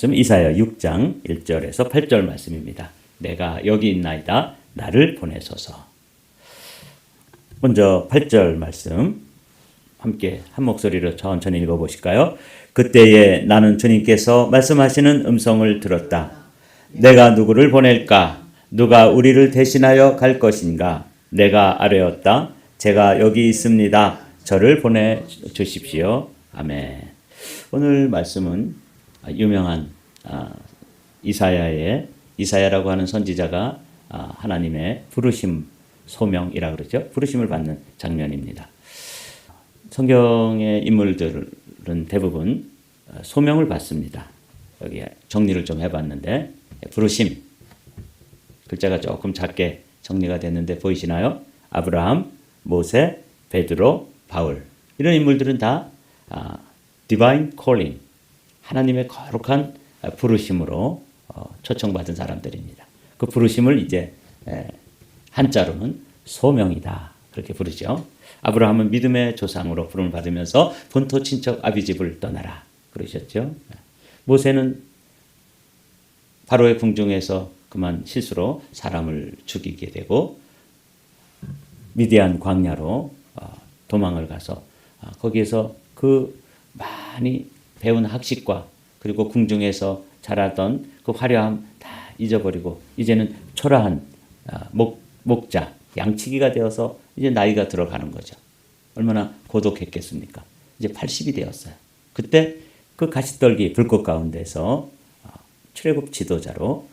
이사야 6장 1절에서 8절 말씀입니다. 내가 여기 있나이다 나를 보내소서. 먼저 8절 말씀 함께 한 목소리로 천천히 읽어보실까요? 그때에 나는 주님께서 말씀하시는 음성을 들었다. 내가 누구를 보낼까? 누가 우리를 대신하여 갈 것인가? 내가 아뢰었다. 제가 여기 있습니다. 저를 보내주십시오. 아멘. 오늘 말씀은 유명한 이사야라고 하는 선지자가 하나님의 부르심 소명이라 그러죠. 부르심을 받는 장면입니다. 성경의 인물들은 대부분 소명을 받습니다. 여기 정리를 좀 해봤는데 부르심 글자가 조금 작게 정리가 됐는데 보이시나요? 아브라함, 모세, 베드로, 바울 이런 인물들은 다 divine calling 하나님의 거룩한 부르심으로 초청받은 사람들입니다. 그 부르심을 이제 한자로는 소명이다 그렇게 부르죠. 아브라함은 믿음의 조상으로 부름을 받으면서 본토 친척 아비집을 떠나라 그러셨죠. 모세는 바로의 궁중에서 그만 실수로 사람을 죽이게 되고 미디안 광야로 도망을 가서 거기에서 그 많이 배운 학식과 그리고 궁중에서 자라던 그 화려함 다 잊어버리고 이제는 초라한 목자, 양치기가 되어서 이제 나이가 들어가는 거죠. 얼마나 고독했겠습니까? 이제 80이 되었어요. 그때 그 가시떨기 불꽃 가운데서 출애굽 지도자로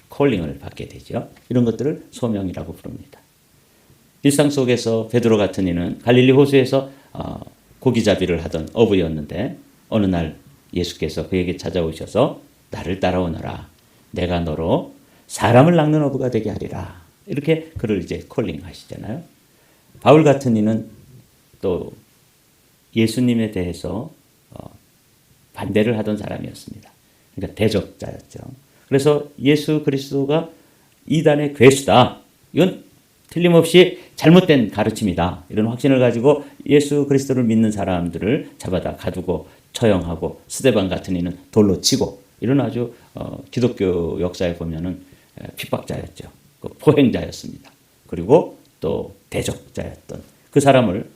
콜링을 받게 되죠. 이런 것들을 소명이라고 부릅니다. 일상 속에서 베드로 같은 이는 갈릴리 호수에서 고기잡이를 하던 어부였는데 어느 날 예수께서 그에게 찾아오셔서 나를 따라오너라. 내가 너로 사람을 낚는 어부가 되게 하리라. 이렇게 그를 이제 콜링 하시잖아요. 바울 같은 이는 또 예수님에 대해서 반대를 하던 사람이었습니다. 그러니까 대적자였죠. 그래서 예수 그리스도가 이단의 괴수다. 이건 틀림없이 잘못된 가르침이다. 이런 확신을 가지고 예수 그리스도를 믿는 사람들을 잡아다 가두고 처형하고 스데반 같은 이는 돌로 치고 이런 아주 기독교 역사에 보면은 핍박자였죠. 포행자였습니다. 그리고 또 대적자였던 그 사람을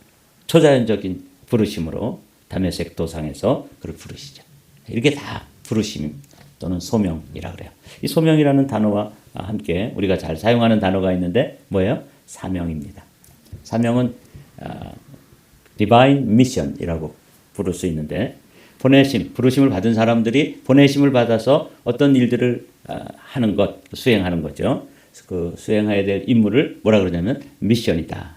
초자연적인 부르심으로 다메섹 도상에서 그를 부르시죠. 이렇게 다 부르심 또는 소명이라 그래요. 이 소명이라는 단어와 함께 우리가 잘 사용하는 단어가 있는데 뭐예요? 사명입니다. 사명은 divine mission이라고 부를 수 있는데 보내심, 부르심을 받은 사람들이 보내심을 받아서 어떤 일들을 하는 것, 수행하는 거죠. 그 수행해야 될 임무를 뭐라 그러냐면 미션이다.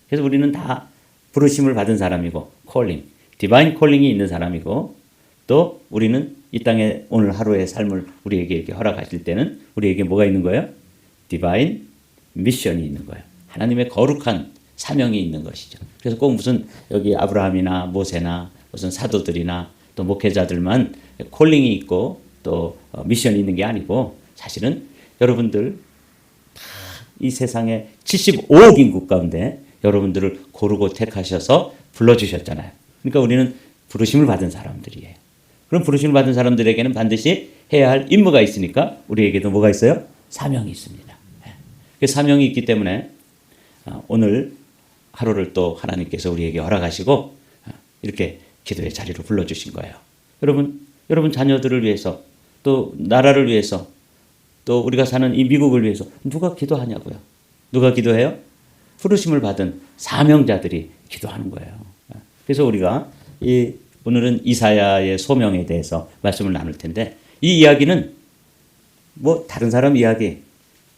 그래서 우리는 다 부르심을 받은 사람이고 calling, divine calling이 있는 사람이고 또 우리는 이 땅에 오늘 하루의 삶을 우리에게 이렇게 허락하실 때는 우리에게 뭐가 있는 거예요? divine mission이 있는 거예요. 하나님의 거룩한 사명이 있는 것이죠. 그래서 꼭 무슨 여기 아브라함이나 모세나 무슨 사도들이나 또 목회자들만 콜링이 있고 또 미션이 있는 게 아니고 사실은 여러분들 이 세상에 75억 인구 가운데 여러분들을 고르고 택하셔서 불러주셨잖아요. 그러니까 우리는 부르심을 받은 사람들이에요. 그럼 부르심을 받은 사람들에게는 반드시 해야 할 임무가 있으니까 우리에게도 뭐가 있어요? 사명이 있습니다. 그 사명이 있기 때문에 오늘 하루를 또 하나님께서 우리에게 허락하시고 이렇게 기도의 자리로 불러주신 거예요. 여러분 자녀들을 위해서 또 나라를 위해서 또 우리가 사는 이 미국을 위해서 누가 기도하냐고요. 누가 기도해요? 부르심을 받은 사명자들이 기도하는 거예요. 그래서 우리가 오늘은 이사야의 소명에 대해서 말씀을 나눌 텐데 이 이야기는 뭐 다른 사람 이야기,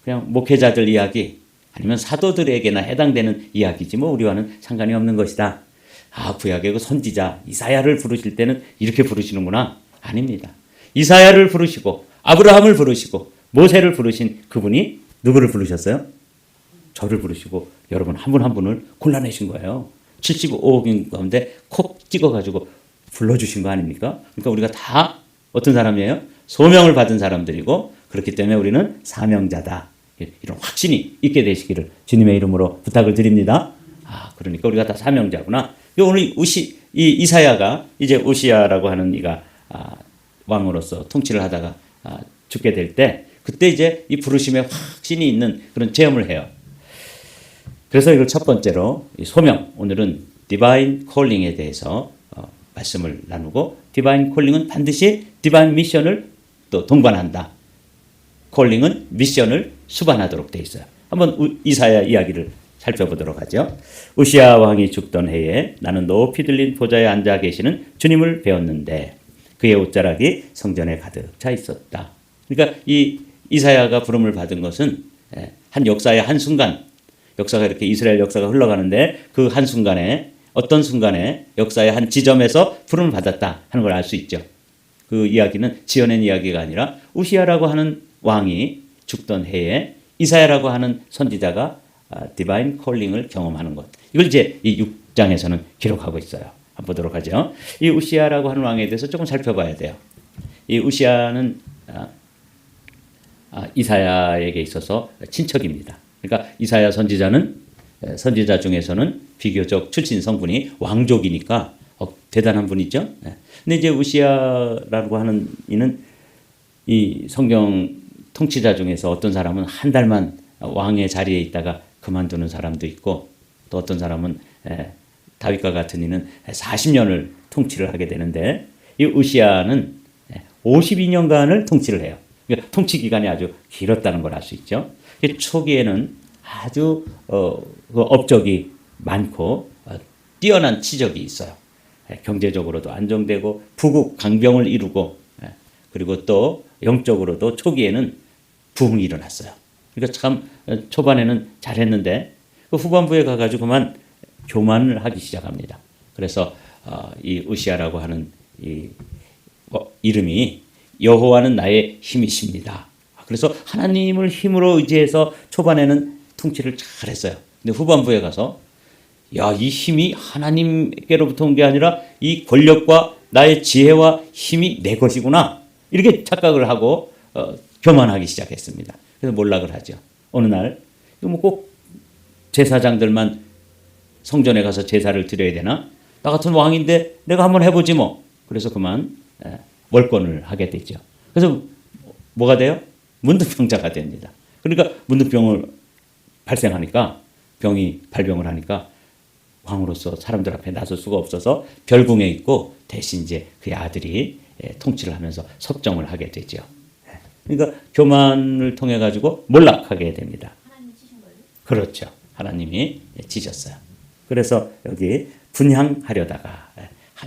그냥 목회자들 이야기 아니면 사도들에게나 해당되는 이야기지 뭐 우리와는 상관이 없는 것이다. 구약의 그 선지자 이사야를 부르실 때는 이렇게 부르시는구나. 아닙니다. 이사야를 부르시고 아브라함을 부르시고 모세를 부르신 그분이 누구를 부르셨어요? 저를 부르시고 여러분 한 분 한 분을 골라내신 거예요. 75억인 가운데 콕 찍어가지고 불러주신 거 아닙니까? 그러니까 우리가 다 어떤 사람이에요? 소명을 받은 사람들이고 그렇기 때문에 우리는 사명자다. 이런 확신이 있게 되시기를 주님의 이름으로 부탁을 드립니다. 그러니까 우리가 다 사명자구나. 오늘 이사야가 이제 우시야라고 하는 이가 왕으로서 통치를 하다가 죽게 될 때 그때 이제 이 부르심에 확신이 있는 그런 체험을 해요. 그래서 이걸 첫 번째로 이 소명, 오늘은 디바인 콜링에 대해서 말씀을 나누고, 디바인 콜링은 반드시 디바인 미션을 또 동반한다. 콜링은 미션을 수반하도록 돼 있어요. 한번 이사야 이야기를 살펴보도록 하죠. 우시야 왕이 죽던 해에 나는 높이 들린 보좌에 앉아 계시는 주님을 배웠는데 그의 옷자락이 성전에 가득 차 있었다. 그러니까 이 이사야가 부름을 받은 것은 한 역사의 한 순간, 역사가 이렇게 이스라엘 역사가 흘러가는데 그 한 순간에, 어떤 순간에 역사의 한 지점에서 부름을 받았다 하는 걸 알 수 있죠. 그 이야기는 지어낸 이야기가 아니라 우시야라고 하는 왕이 죽던 해에 이사야라고 하는 선지자가 디바인 콜링을 경험하는 것. 이걸 이제 이 6장에서는 기록하고 있어요. 한번 보도록 하죠. 이 우시야라고 하는 왕에 대해서 조금 살펴봐야 돼요. 이 우시야는 이사야에게 있어서 친척입니다. 그러니까 이사야 선지자는 선지자 중에서는 비교적 출신 성분이 왕족이니까 대단한 분이죠. 근데 이제 우시야라고 하는 이는 이 성경 통치자 중에서 어떤 사람은 한 달만 왕의 자리에 있다가 그만두는 사람도 있고, 또 어떤 사람은 다윗과 같은 이는 40년을 통치를 하게 되는데, 이 우시야는 52년간을 통치를 해요. 그러니까 통치 기간이 아주 길었다는 걸 알 수 있죠. 초기에는 아주 업적이 많고 뛰어난 치적이 있어요. 경제적으로도 안정되고 부국 강병을 이루고, 그리고 또 영적으로도 초기에는 부흥이 일어났어요. 그러니까 참 초반에는 잘했는데 그 후반부에 가가지고 그만 교만을 하기 시작합니다. 그래서 이 우시야라고 하는 이 이름이 여호와는 나의 힘이십니다. 그래서 하나님을 힘으로 의지해서 초반에는 통치를 잘했어요. 근데 후반부에 가서 이 힘이 하나님께로부터 온 게 아니라 이 권력과 나의 지혜와 힘이 내 것이구나, 이렇게 착각을 하고 교만하기 시작했습니다. 그래서 몰락을 하죠. 어느 날 꼭 제사장들만 성전에 가서 제사를 드려야 되나? 나 같은 왕인데 내가 한번 해보지 뭐. 그래서 그만 월권을 하게 되죠. 그래서 뭐가 돼요? 문득병자가 됩니다. 그러니까 문득병을 발생하니까, 병이 발병을 하니까 왕으로서 사람들 앞에 나설 수가 없어서 별궁에 있고, 대신 이제 그의 아들이 통치를 하면서 섭정을 하게 되죠. 그러니까 교만을 통해 가지고 몰락하게 됩니다. 하나님이 치신 거예요? 그렇죠. 하나님이 치셨어요. 그래서 여기 분향하려다가,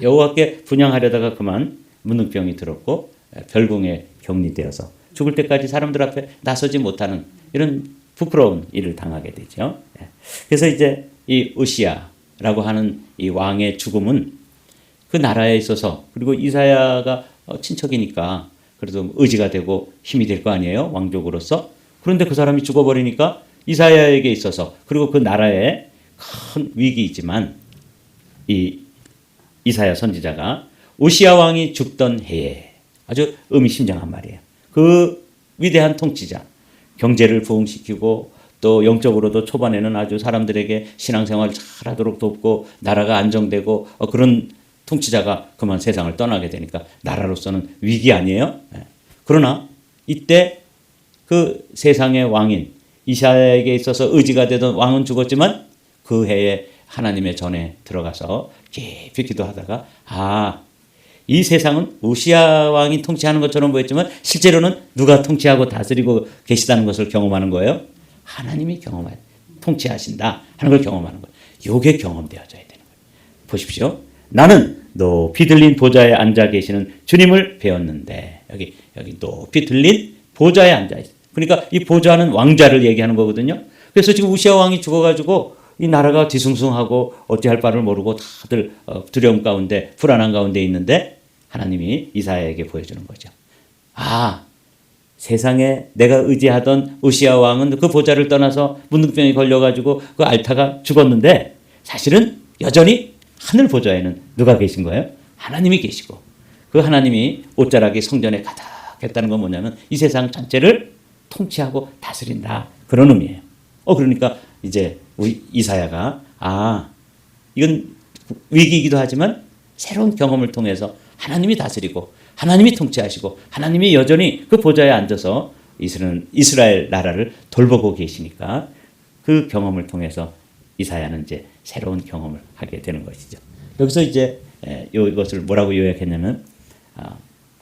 여호와께 분향하려다가 그만 문득병이 들었고 별궁에 격리되어서 죽을 때까지 사람들 앞에 나서지 못하는 이런 부끄러운 일을 당하게 되죠. 그래서 이제 이 우시야라고 하는 이 왕의 죽음은 그 나라에 있어서, 그리고 이사야가 친척이니까 그래도 의지가 되고 힘이 될 거 아니에요, 왕족으로서. 그런데 그 사람이 죽어버리니까 이사야에게 있어서, 그리고 그 나라에 큰 위기이지만 이 이사야 선지자가 우시야 왕이 죽던 해에, 아주 의미심장한 말이에요. 그 위대한 통치자, 경제를 부흥시키고 또 영적으로도 초반에는 아주 사람들에게 신앙생활 잘하도록 돕고 나라가 안정되고 그런 통치자가 그만 세상을 떠나게 되니까 나라로서는 위기 아니에요? 그러나 이때 그 세상의 왕인 이사야에게 있어서 의지가 되던 왕은 죽었지만 그 해에 하나님의 전에 들어가서 깊이 기도하다가 이 세상은 우시야 왕이 통치하는 것처럼 보였지만 실제로는 누가 통치하고 다스리고 계시다는 것을 경험하는 거예요. 하나님이 통치하신다 하는 걸 경험하는 거예요. 이게 경험되어져야 되는 거예요. 보십시오. 나는 높이 들린 보좌에 앉아 계시는 주님을 배웠는데, 여기 높이 들린 보좌에 앉아 있어요. 그러니까 이 보좌는 왕자를 얘기하는 거거든요. 그래서 지금 우시야 왕이 죽어가지고 이 나라가 뒤숭숭하고 어찌할 바를 모르고 다들 두려움 가운데 불안한 가운데 있는데 하나님이 이사야에게 보여주는 거죠. 세상에 내가 의지하던 우시야 왕은 그 보좌를 떠나서 문둥병이 걸려가지고 그 알타가 죽었는데 사실은 여전히 하늘 보좌에는 누가 계신 거예요? 하나님이 계시고, 그 하나님이 옷자락이 성전에 가득했다는 건 뭐냐면 이 세상 전체를 통치하고 다스린다, 그런 의미예요. 그러니까 이제 우리 이사야가 이건 위기이기도 하지만 새로운 경험을 통해서 하나님이 다스리고 하나님이 통치하시고 하나님이 여전히 그 보좌에 앉아서 이스라엘 나라를 돌보고 계시니까 그 경험을 통해서 이사야는 이제 새로운 경험을 하게 되는 것이죠. 여기서 이제 이것을 뭐라고 요약했냐면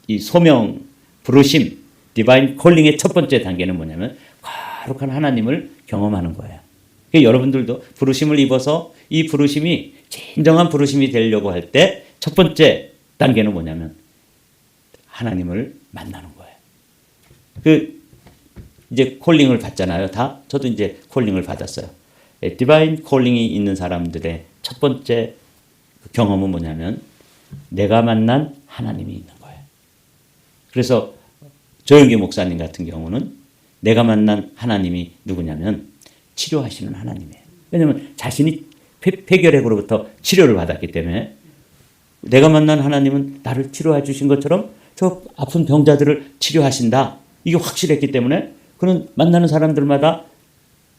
이 소명, 부르심, 디바인 콜링의 첫 번째 단계는 뭐냐면 거룩한 하나님을 경험하는 거예요. 그러니까 여러분들도 부르심을 입어서 이 부르심이 진정한 부르심이 되려고 할 때 첫 번째 단계는 뭐냐면 하나님을 만나는 거예요. 이제 콜링을 받잖아요. 다 저도 이제 콜링을 받았어요. 디바인 콜링이 있는 사람들의 첫 번째 경험은 뭐냐면 내가 만난 하나님이 있는 거예요. 그래서 조영기 목사님 같은 경우는 내가 만난 하나님이 누구냐면 치료하시는 하나님이에요. 왜냐하면 자신이 폐결핵으로부터 치료를 받았기 때문에 내가 만난 하나님은 나를 치료해 주신 것처럼 저 아픈 병자들을 치료하신다. 이게 확실했기 때문에 그는 만나는 사람들마다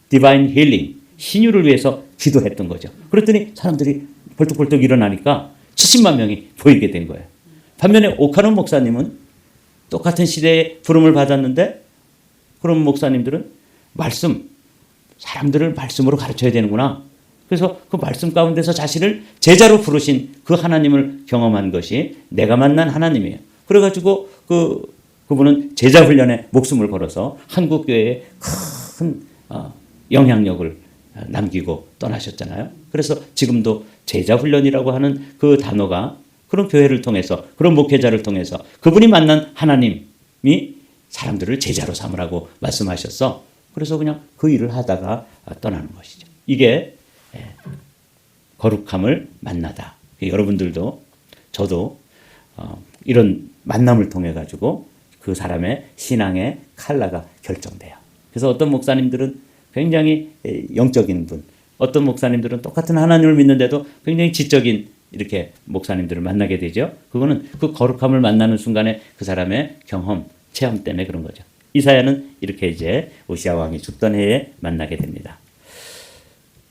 디바인 힐링, 신유를 위해서 기도했던 거죠. 그랬더니 사람들이 벌떡벌떡 일어나니까 70만 명이 보이게 된 거예요. 반면에 오카노 목사님은 똑같은 시대에 부름을 받았는데 그런 목사님들은 사람들을 말씀으로 가르쳐야 되는구나. 그래서 그 말씀 가운데서 자신을 제자로 부르신 그 하나님을 경험한 것이 내가 만난 하나님이에요. 그래가지고 그분은 제자 훈련에 목숨을 걸어서 한국 교회에 큰 영향력을 남기고 떠나셨잖아요. 그래서 지금도 제자 훈련이라고 하는 그 단어가 그런 교회를 통해서 그런 목회자를 통해서 그분이 만난 하나님이 사람들을 제자로 삼으라고 말씀하셨어. 그래서 그냥 그 일을 하다가 떠나는 것이죠. 이게 거룩함을 만나다. 여러분들도 저도 이런 만남을 통해 가지고 그 사람의 신앙의 컬러가 결정돼요. 그래서 어떤 목사님들은 굉장히 영적인 분, 어떤 목사님들은 똑같은 하나님을 믿는데도 굉장히 지적인 이렇게 목사님들을 만나게 되죠. 그거는 그 거룩함을 만나는 순간에 그 사람의 경험, 체험 때문에 그런 거죠. 이사야는 이렇게 이제 우시아 왕이 죽던 해에 만나게 됩니다.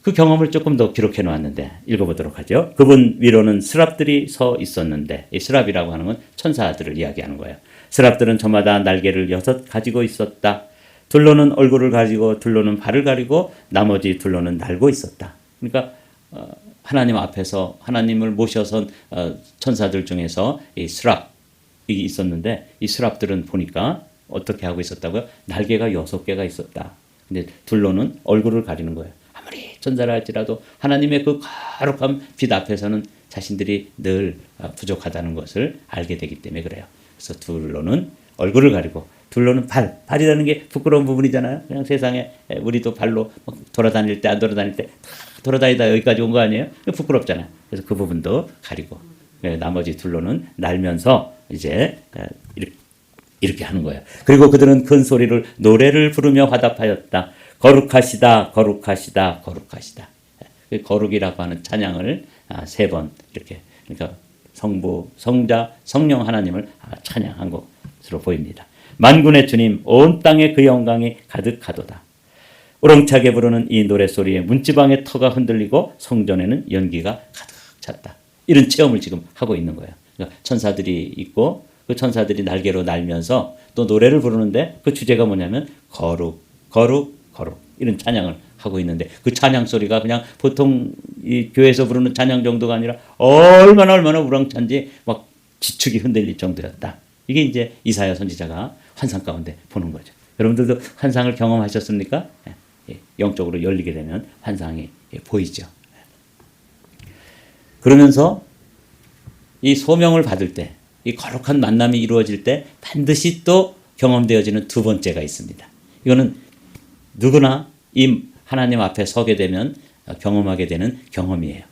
그 경험을 조금 더 기록해 놓았는데 읽어보도록 하죠. 그분 위로는 스랍들이 서 있었는데, 이 스랍이라고 하는 건 천사들을 이야기하는 거예요. 스랍들은 저마다 날개를 6 가지고 있었다. 둘로는 얼굴을 가지고 둘로는 발을 가리고 나머지 둘로는 날고 있었다. 그러니까 하나님 앞에서 하나님을 모셔선 천사들 중에서 이 스랍이 있었는데 이 스랍들은 보니까 어떻게 하고 있었다고요? 날개가 6개가 있었다. 근데 둘로는 얼굴을 가리는 거예요. 아무리 천사라 할지라도 하나님의 그 거룩한 빛 앞에서는 자신들이 늘 부족하다는 것을 알게 되기 때문에 그래요. 그래서 둘로는 얼굴을 가리고 둘로는 발이라는 게 부끄러운 부분이잖아요. 그냥 세상에 우리도 발로 돌아다닐 때 안 돌아다닐 때 돌아다니다 여기까지 온 거 아니에요? 부끄럽잖아요. 그래서 그 부분도 가리고 나머지 둘로는 날면서 이제 이렇게 하는 거예요. 그리고 그들은 큰 소리를 노래를 부르며 화답하였다. 거룩하시다, 거룩하시다, 거룩하시다. 거룩이라고 하는 찬양을 3번 이렇게, 그러니까 성부, 성자, 성령 하나님을 찬양한 것으로 보입니다. 만군의 주님, 온 땅에 그 영광이 가득하도다. 우렁차게 부르는 이 노래소리에 문지방의 터가 흔들리고 성전에는 연기가 가득 찼다. 이런 체험을 지금 하고 있는 거예요. 그러니까 천사들이 있고 그 천사들이 날개로 날면서 또 노래를 부르는데 그 주제가 뭐냐면 거룩, 거룩, 거룩 이런 찬양을 하고 있는데 그 찬양 소리가 그냥 보통 이 교회에서 부르는 찬양 정도가 아니라 얼마나 우렁찬지 막 지축이 흔들릴 정도였다. 이게 이제 이사야 선지자가 환상 가운데 보는 거죠. 여러분들도 환상을 경험하셨습니까? 영적으로 열리게 되면 환상이 보이죠. 그러면서 이 소명을 받을 때, 이 거룩한 만남이 이루어질 때 반드시 또 경험되어지는 두 번째가 있습니다. 이거는 누구나 이 하나님 앞에 서게 되면 경험하게 되는 경험이에요.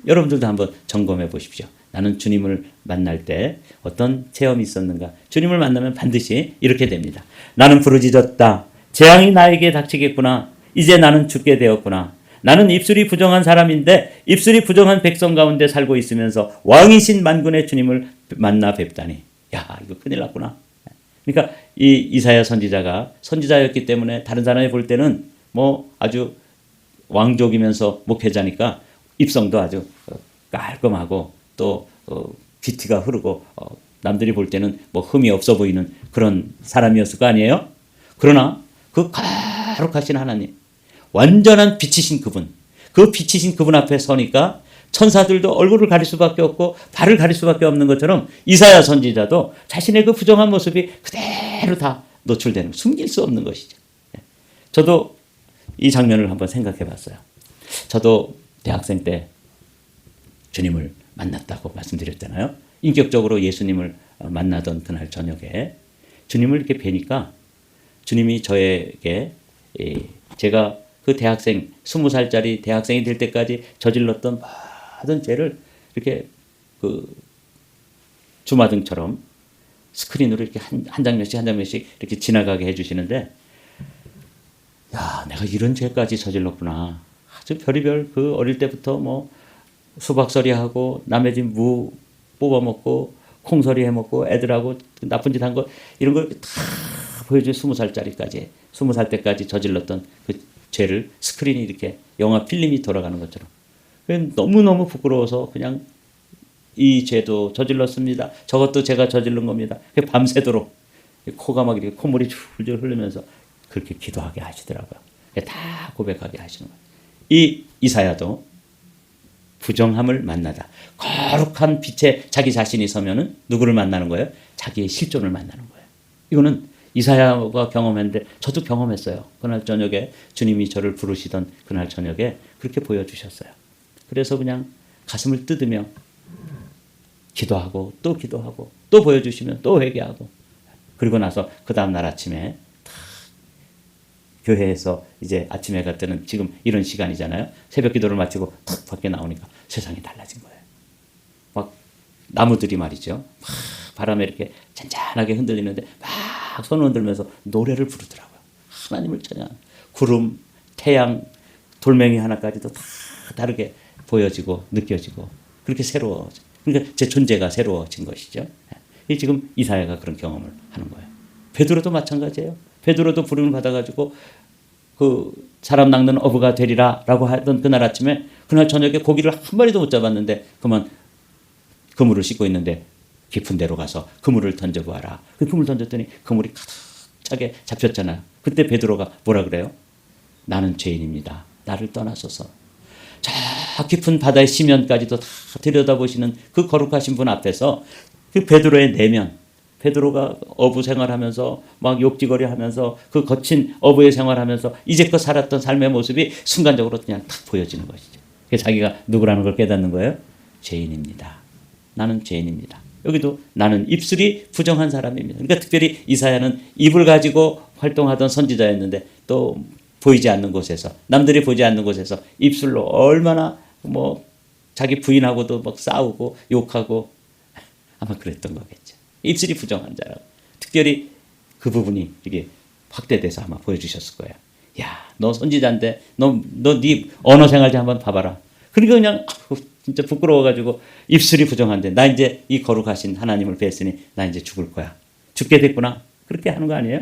여러분들도 한번 점검해 보십시오. 나는 주님을 만날 때 어떤 체험이 있었는가? 주님을 만나면 반드시 이렇게 됩니다. 나는 부르짖었다. 재앙이 나에게 닥치겠구나. 이제 나는 죽게 되었구나. 나는 입술이 부정한 사람인데 입술이 부정한 백성 가운데 살고 있으면서 왕이신 만군의 주님을 만나 뵙다니. 야, 이거 큰일 났구나. 그러니까 이 이사야 선지자가 선지자였기 때문에 다른 사람이 볼 때는 뭐 아주 왕족이면서 목회자니까 입성도 아주 깔끔하고 또 귀티가 흐르고 남들이 볼 때는 뭐 흠이 없어 보이는 그런 사람이었을 거 아니에요? 그러나 그 거룩하신 하나님, 완전한 빛이신 그분, 그 빛이신 그분 앞에 서니까 천사들도 얼굴을 가릴 수밖에 없고 발을 가릴 수밖에 없는 것처럼 이사야 선지자도 자신의 그 부정한 모습이 그대로 다 노출되는, 숨길 수 없는 것이죠. 저도 이 장면을 한번 생각해 봤어요. 저도 대학생 때 주님을 만났다고 말씀드렸잖아요. 인격적으로 예수님을 만나던 그날 저녁에 주님을 이렇게 뵈니까 주님이 저에게 제가 그 대학생 20살짜리 대학생이 될 때까지 저질렀던 모든 죄를 이렇게 그 주마등처럼 스크린으로 이렇게 한 장면씩 한 장면씩 이렇게 지나가게 해주시는데, 야, 내가 이런 죄까지 저질렀구나. 아주 별의별 그 어릴 때부터 뭐 수박서리 하고 남의 집 무 뽑아먹고 콩서리 해먹고 애들하고 나쁜 짓 한 거 이런 걸 다 보여줘. 20살짜리까지 20살 때까지 저질렀던 그 죄를 스크린이 이렇게 영화 필름이 돌아가는 것처럼 너무너무 부끄러워서 그냥 이 죄도 저질렀습니다. 저것도 제가 저질른 겁니다. 밤새도록 코가 막 이렇게 콧물이 줄줄 흐르면서 그렇게 기도하게 하시더라고요. 다 고백하게 하시는 거예요. 이 이사야도 부정함을 만나다. 거룩한 빛에 자기 자신이 서면은 누구를 만나는 거예요? 자기의 실존을 만나는 거예요. 이거는 이사야가 경험했는데 저도 경험했어요. 그날 저녁에 주님이 저를 부르시던 그날 저녁에 그렇게 보여주셨어요. 그래서 그냥 가슴을 뜯으며 기도하고 또 보여주시면 또 회개하고, 그리고 나서 그 다음날 아침에 교회에서 이제 아침 해가 뜨는 지금 이런 시간이잖아요. 새벽 기도를 마치고 탁 밖에 나오니까 세상이 달라진 거예요. 막 나무들이 말이죠. 막 바람에 이렇게 잔잔하게 흔들리는데 막 손을 흔들면서 노래를 부르더라고요. 하나님을 찬양. 구름, 태양, 돌멩이 하나까지도 다 다르게 보여지고 느껴지고 그렇게 새로워져. 그러니까 제 존재가 새로워진 것이죠. 지금 이사야가 그런 경험을 하는 거예요. 베드로도 마찬가지예요. 베드로도 부름을 받아가지고 그 사람 낚는 어부가 되리라라고 하던 그날 아침에 그날 저녁에 고기를 한 마리도 못 잡았는데 그만 그물을 씻고 있는데 깊은 데로 가서 그물을 던져보아라. 그 그물 던졌더니 그물이 가득 차게 잡혔잖아요. 그때 베드로가 뭐라 그래요? 나는 죄인입니다. 나를 떠나소서. 저 깊은 바다의 심연까지도 다 들여다보시는 그 거룩하신 분 앞에서 그 베드로의 내면, 베드로가 어부 생활하면서 막 욕지거리 하면서 그 거친 어부의 생활하면서 이제껏 살았던 삶의 모습이 순간적으로 그냥 탁 보여지는 것이죠. 그래서 자기가 누구라는 걸 깨닫는 거예요. 죄인입니다. 나는 죄인입니다. 여기도 나는 입술이 부정한 사람입니다. 그러니까 특별히 이사야는 입을 가지고 활동하던 선지자였는데 또 보이지 않는 곳에서, 남들이 보지 않는 곳에서 입술로 얼마나 뭐 자기 부인하고도 막 싸우고 욕하고 아마 그랬던 거겠죠. 입술이 부정한 자라고. 특별히 그 부분이 이게 확대돼서 아마 보여주셨을 거예요. 야, 너 선지자인데 너 네 언어 생활 좀 한번 봐봐라. 그러니까 그냥 진짜 부끄러워가지고 입술이 부정한데 나 이제 이 거룩하신 하나님을 뵀으니 나 이제 죽을 거야. 죽게 됐구나. 그렇게 하는 거 아니에요?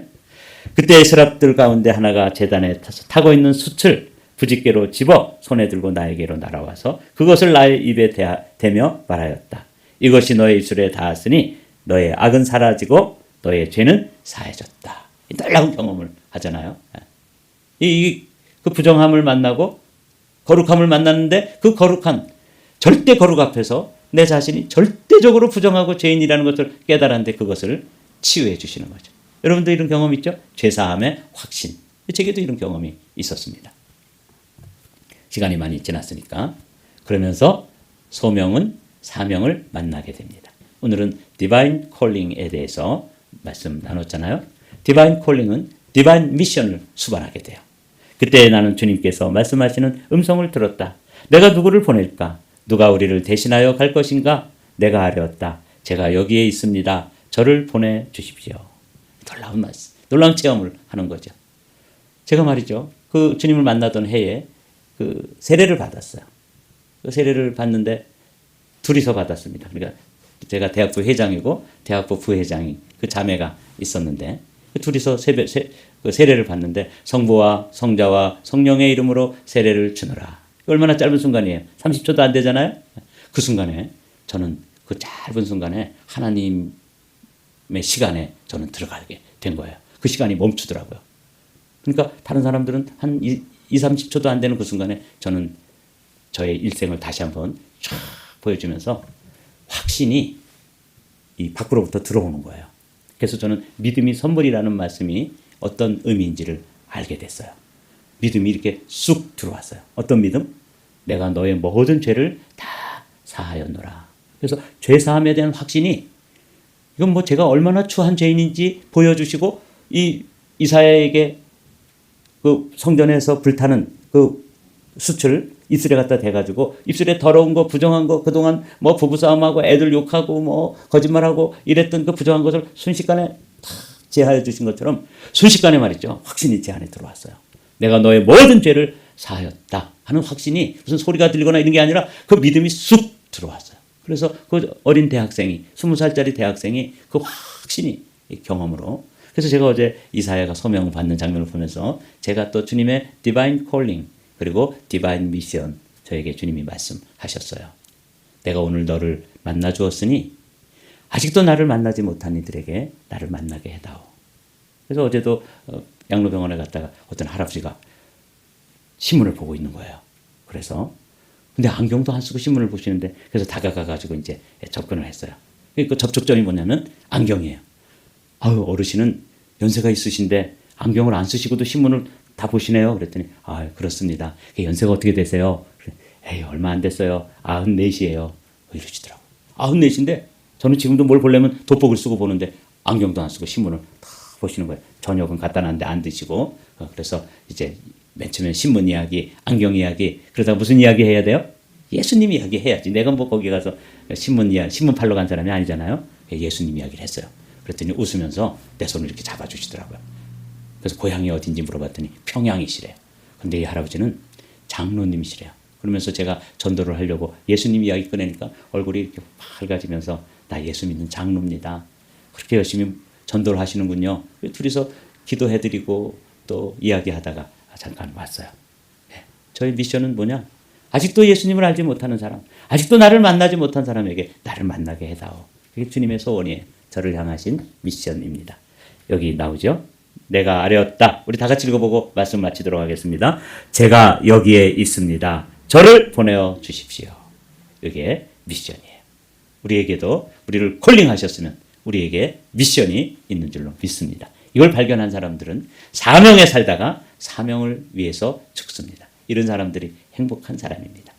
그때 스랍들 가운데 하나가 제단에 타고 있는 숯을 부집개로 집어 손에 들고 나에게로 날아와서 그것을 나의 입에 대며 말하였다. 이것이 너의 입술에 닿았으니 너의 악은 사라지고 너의 죄는 사해졌다. 놀라운 경험을 하잖아요. 그 부정함을 만나고 거룩함을 만났는데 그 거룩한 절대 거룩 앞에서 내 자신이 절대적으로 부정하고 죄인이라는 것을 깨달았는데 그것을 치유해 주시는 거죠. 여러분도 이런 경험 있죠? 죄사함의 확신. 제게도 이런 경험이 있었습니다. 시간이 많이 지났으니까. 그러면서 소명은 사명을 만나게 됩니다. 오늘은 디바인 콜링에 대해서 말씀 나눴잖아요. 디바인 콜링은 디바인 미션을 수반하게 돼요. 그때 나는 주님께서 말씀하시는 음성을 들었다. 내가 누구를 보낼까? 누가 우리를 대신하여 갈 것인가? 내가 아뢰었다. 제가 여기에 있습니다. 저를 보내주십시오. 놀라운 말씀, 놀라운 체험을 하는 거죠. 제가 말이죠. 그 주님을 만나던 해에 그 세례를 받았어요. 그 세례를 받는데 둘이서 받았습니다. 그러니까 제가 대학부 회장이고 대학부 부회장이 그 자매가 있었는데 그 둘이서 그 세례를 받는데 성부와 성자와 성령의 이름으로 세례를 주노라. 얼마나 짧은 순간이에요. 30초도 안 되잖아요. 그 순간에 저는 그 짧은 순간에 하나님 시간에 저는 들어가게 된 거예요. 그 시간이 멈추더라고요. 그러니까 다른 사람들은 한 30초도 안 되는 그 순간에 저는 저의 일생을 다시 한번 쫙 보여주면서 확신이 이 밖으로부터 들어오는 거예요. 그래서 저는 믿음이 선물이라는 말씀이 어떤 의미인지를 알게 됐어요. 믿음이 이렇게 쑥 들어왔어요. 어떤 믿음? 내가 너의 모든 죄를 다 사하였노라. 그래서 죄 사함에 대한 확신이 이건 뭐 제가 얼마나 추한 죄인인지 보여주시고 이 이사야에게 그 성전에서 불타는 그 숯을 입술에 갖다 대가지고 입술에 더러운 거 부정한 거 그동안 뭐 부부싸움하고 애들 욕하고 뭐 거짓말하고 이랬던 그 부정한 것을 순식간에 다 제하여 주신 것처럼 순식간에 말이죠. 확신이 제 안에 들어왔어요. 내가 너의 모든 죄를 사하였다 하는 확신이 무슨 소리가 들리거나 이런 게 아니라 그 믿음이 쑥 들어왔어요. 그래서 그 어린 대학생이 20살짜리 대학생이 그 확신이 경험으로 그래서 제가 어제 이사야가 소명을 받는 장면을 보면서 제가 또 주님의 디바인 콜링 그리고 디바인 미션 저에게 주님이 말씀하셨어요. 내가 오늘 너를 만나 주었으니 아직도 나를 만나지 못한 이들에게 나를 만나게 해다오. 그래서 어제도 양로병원에 갔다가 어떤 할아버지가 신문을 보고 있는 거예요. 그래서 근데 안경도 안 쓰고 신문을 보시는데 그래서 다가가가지고 이제 접근을 했어요. 그 접촉점이 뭐냐면 안경이에요. 아유 어르신은 연세가 있으신데 안경을 안 쓰시고도 신문을 다 보시네요. 그랬더니 아 그렇습니다. 연세가 어떻게 되세요? 에이 얼마 안 됐어요. 94이에요. 이러시더라고요. 94인데 저는 지금도 뭘 보려면 돋보기를 쓰고 보는데 안경도 안 쓰고 신문을 다 보시는 거예요. 저녁은 갖다 놨는데 안 드시고 그래서 이제 맨 처음에 신문 이야기, 안경 이야기 그러다가 무슨 이야기 해야 돼요? 예수님 이야기 해야지. 내가 뭐 거기 가서 신문 팔러 간 사람이 아니잖아요. 예수님 이야기를 했어요. 그랬더니 웃으면서 내 손을 이렇게 잡아주시더라고요. 그래서 고향이 어딘지 물어봤더니 평양이시래요. 근데 이 할아버지는 장로님이시래요. 그러면서 제가 전도를 하려고 예수님 이야기 꺼내니까 얼굴이 이렇게 밝아지면서 나 예수 믿는 장로입니다. 그렇게 열심히 전도를 하시는군요. 둘이서 기도해드리고 또 이야기하다가 잠깐 왔어요. 저희 미션은 뭐냐? 아직도 예수님을 알지 못하는 사람, 아직도 나를 만나지 못한 사람에게 나를 만나게 해다오. 그게 주님의 소원이에요. 저를 향하신 미션입니다. 여기 나오죠? 내가 아뢰었다. 우리 다 같이 읽어보고 말씀 마치도록 하겠습니다. 제가 여기에 있습니다. 저를 보내어 주십시오. 이게 미션이에요. 우리에게도 우리를 콜링하셨으면 우리에게 미션이 있는 줄로 믿습니다. 이걸 발견한 사람들은 사명에 살다가 사명을 위해서 죽습니다. 이런 사람들이 행복한 사람입니다.